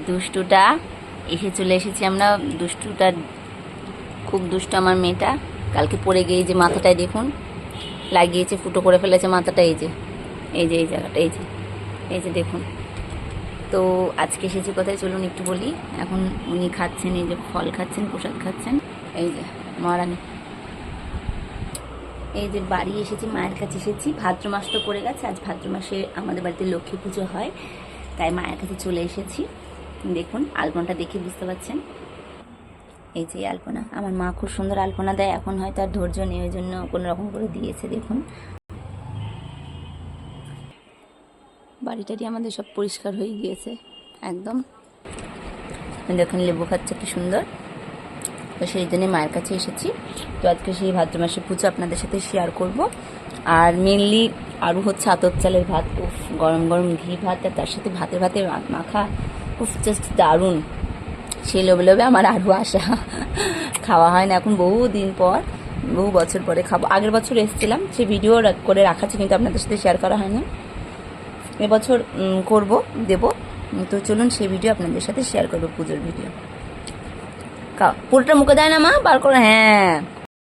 দুষ্টুটা চলে এসেছি আমরা। দুষ্টুটা খুব দুষ্ট আমার মেয়েটা। কালকে পড়ে গিয়ে যে মাথাটায় দেখুন লাগিয়েছে, ফুটো করে ফেলেছে মাথাটা। এই যে এই জায়গাটা, এই যে দেখুন। তো আজকে এসেছি কোথায় চলুন একটু বলি। এখন উনি খাচ্ছেন, এই যে ফল খাচ্ছেন, প্রসাদ খাচ্ছেন। এই যে মহারানী, এই যে বাড়ি এসেছি, মায়ের কাছে এসেছি। ভাদ্র মাস তো পড়ে গেছে, আজ ভাদ্র মাসে আমাদের বাড়িতে লক্ষ্মী পুজো হয়, তাই মায়ের কাছে চলে এসেছি। দেখুন আলপনাটা দেখে বুঝতে পারছেন। এই যে আলপনা, আমার মা খুব সুন্দর আলপনা দেয়। এখন হয়তো আর ধৈর্য নেই, ওই জন্য কোনো রকম করে দিয়েছে। দেখুন বাড়িটারি আমাদের সব পরিষ্কার হয়ে গিয়েছে একদম। দেখুন লেবু খাচ্ছে কি সুন্দর। তো সেই জন্যে মায়ের কাছে এসেছি। তো আজকে সেই ভাদ্র মাসের পুজো আপনাদের সাথে শেয়ার করব। আর মেনলি আরও হচ্ছে আতপ চালের ভাত, উফ গরম গরম ঘি ভাত, আর তার সাথে ভাতে মাখা, উফ জাস্ট দারুণ। সেই লোভে লোভে আমার আরও আসা, খাওয়া হয় না এখন বহু দিন পর, বহু বছর পরে খাবো। আগের বছর এসেছিলাম, সে ভিডিও করে রাখা আছে, কিন্তু আপনাদের সাথে শেয়ার করা হয়নি। এবছর করব, দেব। তো চলুন সেই ভিডিও আপনাদের সাথে শেয়ার করবো, পুজোর ভিডিও। পুরোটা মুখে দেয় না মা, বার করে, হ্যাঁ